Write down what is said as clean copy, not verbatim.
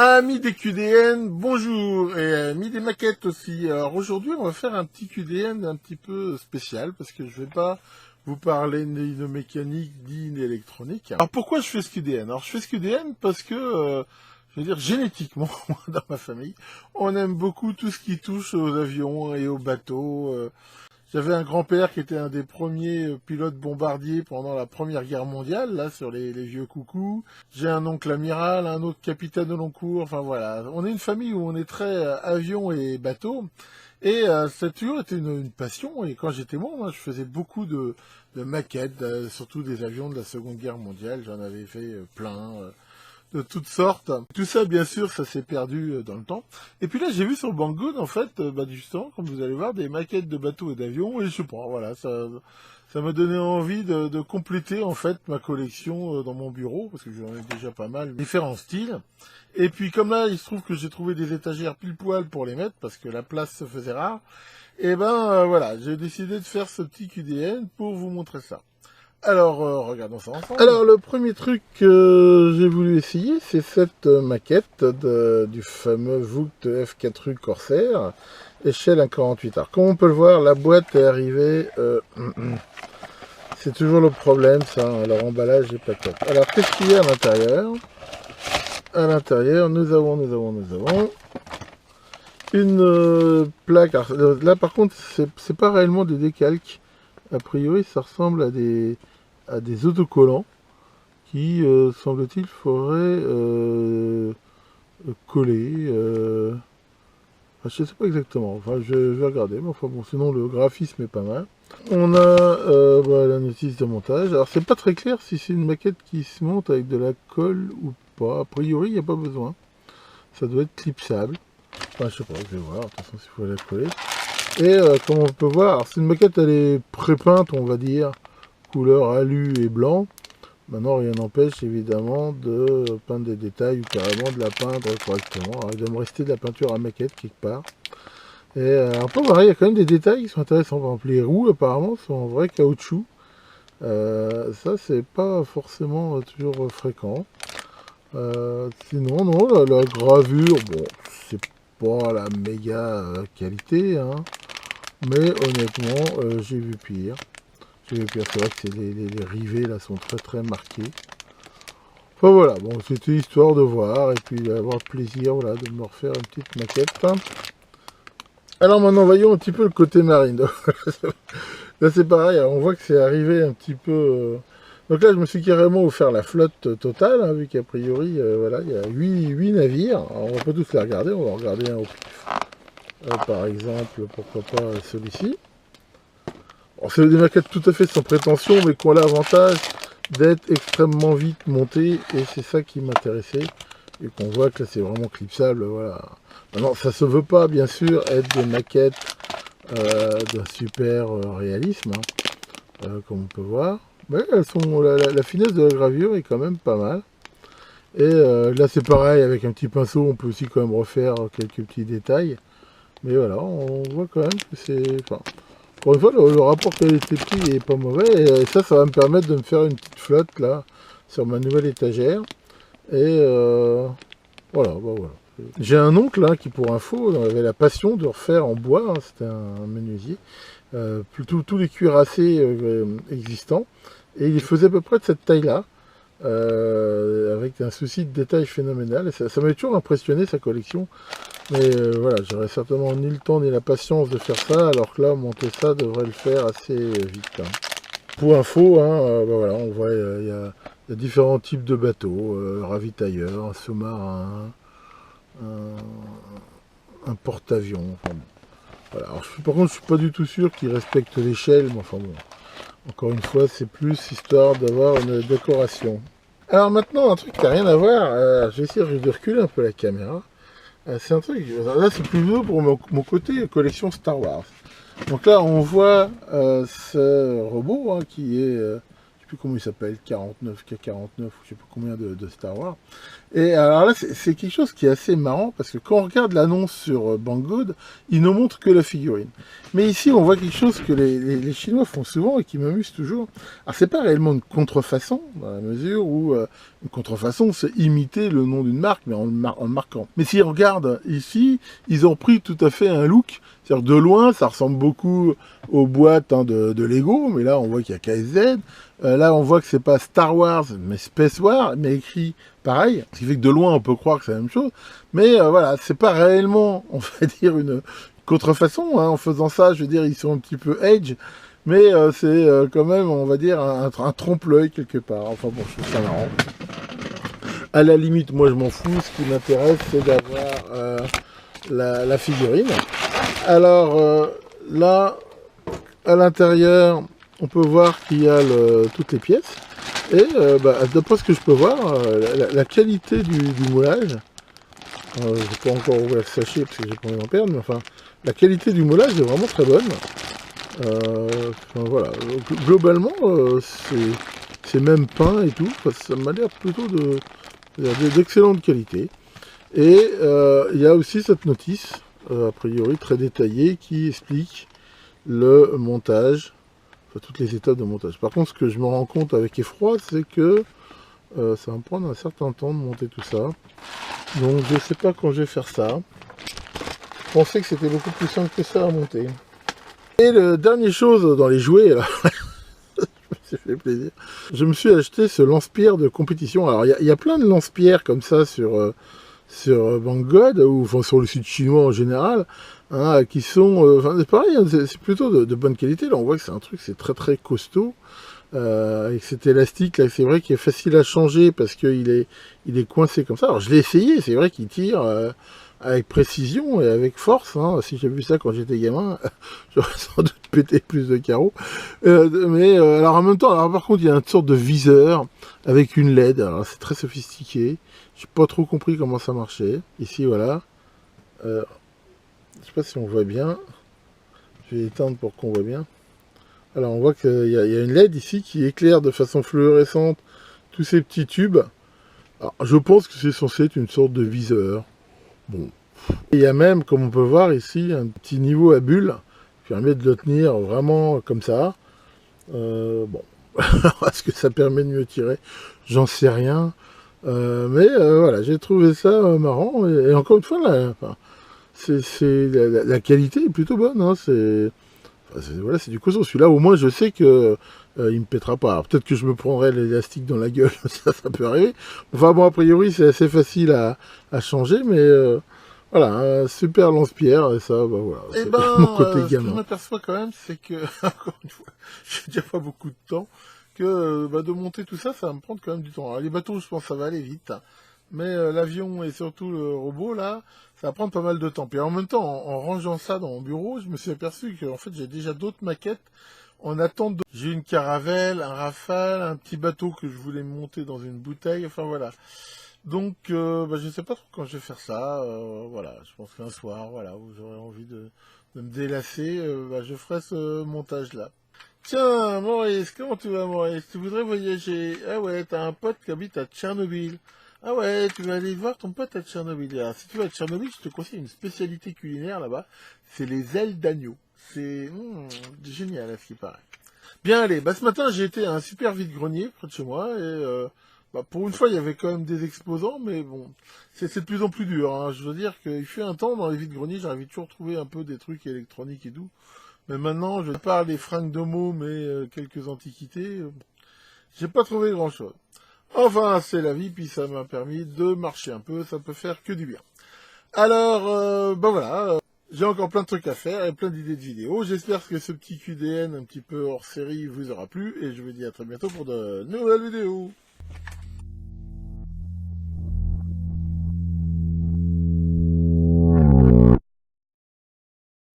Amis des QDN, bonjour, et amis des maquettes aussi. Alors aujourd'hui, on va faire un petit QDN un petit peu spécial, parce que je vais pas vous parler ni de mécanique, ni d'électronique. Alors pourquoi je fais ce QDN? Alors je fais ce QDN parce que, je veux dire, génétiquement, dans ma famille, on aime beaucoup tout ce qui touche aux avions et aux bateaux. J'avais un grand-père qui était un des premiers pilotes bombardiers pendant la Première Guerre mondiale, là, sur les vieux coucous. J'ai un oncle amiral, un autre capitaine au long cours, enfin voilà. On est une famille où on est très avion et bateau. Et ça a toujours été une passion. Et quand j'étais moi, je faisais beaucoup de maquettes, surtout des avions de la Seconde Guerre mondiale. J'en avais fait plein. De toutes sortes. Tout ça, bien sûr, ça s'est perdu dans le temps. Et puis là, j'ai vu sur le Banggood, en fait, justement, comme vous allez voir, des maquettes de bateaux et d'avions, et je sais pas, voilà, ça m'a donné envie de compléter, en fait, ma collection dans mon bureau, parce que j'en ai déjà pas mal, différents styles. Et puis, comme là, il se trouve que j'ai trouvé des étagères pile poil pour les mettre, parce que la place se faisait rare, et voilà, j'ai décidé de faire ce petit QDN pour vous montrer ça. Alors, regardons ça ensemble. Alors, le premier truc que j'ai voulu essayer, c'est cette maquette du fameux Vought F4U Corsair, échelle 1,48. Alors, comme on peut le voir, la boîte est arrivée... c'est toujours le problème, ça, hein, leur emballage est pas top. Alors, qu'est-ce qu'il y a à l'intérieur? À l'intérieur, nous avons une plaque. Alors, là, par contre, c'est pas réellement des décalques. A priori, ça ressemble à des autocollants qui, semble-t-il, feraient coller. Je ne sais pas exactement. Enfin, je vais regarder. Mais enfin bon, sinon le graphisme est pas mal. On a la notice de montage. Alors, c'est pas très clair si c'est une maquette qui se monte avec de la colle ou pas. A priori, il n'y a pas besoin. Ça doit être clipsable. Enfin, je sais pas. Je vais voir. De toute façon, s'il faut la coller. Et comme on peut voir, c'est une maquette, elle est pré-peinte, on va dire, couleur alu et blanc. Maintenant, rien n'empêche évidemment de peindre des détails ou carrément de la peindre correctement. Alors, il doit me rester de la peinture à maquette quelque part. Et un peu pareil, il y a quand même des détails qui sont intéressants. Par exemple, les roues apparemment sont en vrai caoutchouc. Ça, c'est pas forcément toujours fréquent. Sinon, non, la gravure, bon, c'est pas la méga qualité, hein. Mais honnêtement, j'ai vu pire. C'est vrai que les rivets là sont très très marqués. Enfin voilà, bon, c'était histoire de voir et puis d'avoir plaisir, voilà, de me refaire une petite maquette. Alors maintenant, voyons un petit peu le côté marine. Là c'est pareil, alors, on voit que c'est arrivé un petit peu... Donc là, je me suis carrément offert la flotte totale, hein, vu qu'a priori, voilà, il y a 8 navires. Alors, on va pas tous les regarder, on va en regarder un au pif. Par exemple, pourquoi pas celui-ci. C'est des maquettes tout à fait sans prétention, mais qui ont l'avantage d'être extrêmement vite montées, et c'est ça qui m'intéressait. Et qu'on voit que là c'est vraiment clipsable, voilà. Maintenant, ça se veut pas, bien sûr, être des maquettes d'un super réalisme, hein, comme on peut voir. Mais elles sont, la finesse de la gravure est quand même pas mal. Et là c'est pareil, avec un petit pinceau, on peut aussi quand même refaire quelques petits détails. Mais voilà, on voit quand même que c'est... Enfin, encore une fois, le rapport qualité-prix est pas mauvais. Et ça va me permettre de me faire une petite flotte là, sur ma nouvelle étagère. Et voilà, voilà. J'ai un oncle hein, qui, pour info, avait la passion de refaire en bois, hein, c'était un menuisier, tous les cuirassés existants. Et il faisait à peu près de cette taille-là. Avec un souci de détail phénoménal. Et ça m'avait toujours impressionné, sa collection. Mais voilà, j'aurais certainement ni le temps ni la patience de faire ça, alors que là, monter ça devrait le faire assez vite. Hein. Pour info, hein, voilà, on voit il y a différents types de bateaux, ravitailleurs, un sous-marin, un porte-avions. Enfin, bon. Voilà. Alors, par contre, je suis pas du tout sûr qu'ils respectent l'échelle, mais enfin bon. Encore une fois, c'est plus histoire d'avoir une décoration. Alors maintenant, un truc qui n'a rien à voir, je vais essayer de reculer un peu la caméra. C'est un truc, là c'est plus vieux pour mon côté collection Star Wars. Donc là on voit ce robot hein, qui est, je sais plus comment il s'appelle, 49, K49, ou je sais pas combien de Star Wars. Et alors là, c'est quelque chose qui est assez marrant, parce que quand on regarde l'annonce sur Banggood, ils ne montrent que la figurine. Mais ici, on voit quelque chose que les Chinois font souvent et qui m'amuse toujours. Alors, c'est pas réellement une contrefaçon, dans la mesure où une contrefaçon, c'est imiter le nom d'une marque, mais en le marquant. Mais si on regarde ici, ils ont pris tout à fait un look. C'est-à-dire, de loin, ça ressemble beaucoup aux boîtes de Lego, mais là, on voit qu'il y a KSZ. Là, on voit que c'est pas Star Wars, mais Space War, mais écrit pareil. Ce qui fait que de loin, on peut croire que c'est la même chose. Mais voilà, c'est pas réellement, on va dire, une contrefaçon. Hein. En faisant ça, je veux dire, ils sont un petit peu edge. Mais c'est quand même, on va dire, un trompe-l'œil quelque part. Enfin bon, je trouve ça marrant. À la limite, moi, je m'en fous. Ce qui m'intéresse, c'est d'avoir la figurine. Alors là, à l'intérieur, on peut voir qu'il y a toutes les pièces. Et d'après ce que je peux voir, la qualité du moulage, je n'ai pas encore ouvert le sachet parce que j'ai pas envie d'en perdre, mais enfin, la qualité du moulage est vraiment très bonne. Enfin, voilà. Globalement, c'est même peint et tout, ça m'a l'air plutôt d'excellente qualité. Et il y a aussi cette notice, a priori très détaillée, qui explique le montage, enfin toutes les étapes de montage. Par contre, ce que je me rends compte avec effroi, c'est que ça va me prendre un certain temps de monter tout ça. Donc je sais pas quand je vais faire ça. Je pensais que c'était beaucoup plus simple que ça à monter. Et la dernière chose dans les jouets, là, ça fait plaisir. Je me suis acheté ce lance-pierre de compétition. Alors il y a plein de lance-pierres comme ça sur Banggood, ou enfin, sur le site chinois en général, hein, qui sont, c'est pareil, hein, c'est plutôt de bonne qualité. Là on voit que c'est un truc, c'est très très costaud. Avec cet élastique là, c'est vrai qu'il est facile à changer parce qu'il est coincé comme ça. Alors je l'ai essayé, c'est vrai qu'il tire avec précision et avec force. Hein. Si j'avais vu ça quand j'étais gamin, j'aurais sans doute pété plus de carreaux. Alors en même temps, alors par contre, il y a une sorte de viseur avec une LED. Alors c'est très sophistiqué. J'ai pas trop compris comment ça marchait. Ici, voilà. Je sais pas si on voit bien. Je vais éteindre pour qu'on voit bien. Alors on voit qu'il y a une LED ici qui éclaire de façon fluorescente tous ces petits tubes. Alors, je pense que c'est censé être une sorte de viseur. Bon. Et il y a même, comme on peut voir ici, un petit niveau à bulle qui permet de le tenir vraiment comme ça. Bon, est-ce que ça permet de mieux tirer? J'en sais rien. Voilà, j'ai trouvé ça marrant. Et encore une fois, la qualité est plutôt bonne. Hein, voilà, c'est du costaud. Celui-là, au moins, je sais que il me pètera pas. Alors peut-être que je me prendrai l'élastique dans la gueule, ça peut arriver. Enfin bon, a priori, c'est assez facile à changer, mais voilà, un super lance-pierre, et ça, bah voilà, c'est mon côté gamin. Ce que je m'aperçois quand même, c'est que, encore une fois, j'ai déjà pas beaucoup de temps, que de monter tout ça, ça va me prendre quand même du temps. Alors, les bateaux, je pense que ça va aller vite, mais l'avion et surtout le robot, là, ça va prendre pas mal de temps. Puis en même temps, en rangeant ça dans mon bureau, je me suis aperçu que en fait, j'ai déjà d'autres maquettes en attente. J'ai une caravelle, un Rafale, un petit bateau que je voulais monter dans une bouteille, enfin voilà. Donc, je sais pas trop quand je vais faire ça. Voilà, je pense qu'un soir, voilà, où j'aurai envie de me délasser, je ferai ce montage-là. Tiens, Maurice, comment tu vas, Maurice? Tu voudrais voyager? Ah ouais, t'as un pote qui habite à Tchernobyl. Ah ouais, tu vas aller voir ton pote à Tchernobyl. Alors, si tu vas à Tchernobyl, je te conseille une spécialité culinaire là-bas. C'est les ailes d'agneau. C'est génial à ce qui paraît. Bien, allez, ce matin, j'ai été à un super vide-grenier près de chez moi et pour une fois, il y avait quand même des exposants, mais bon, c'est de plus en plus dur. Hein. Je veux dire qu'il fut un temps, dans les vides-greniers, j'arrivais toujours à trouver un peu des trucs électroniques et tout. Mais maintenant, je parle des fringues de mots, mais quelques antiquités, j'ai pas trouvé grand-chose. Enfin, c'est la vie, puis ça m'a permis de marcher un peu, ça peut faire que du bien. Alors, voilà, j'ai encore plein de trucs à faire et plein d'idées de vidéos. J'espère que ce petit QDN un petit peu hors série vous aura plu, et je vous dis à très bientôt pour de nouvelles vidéos.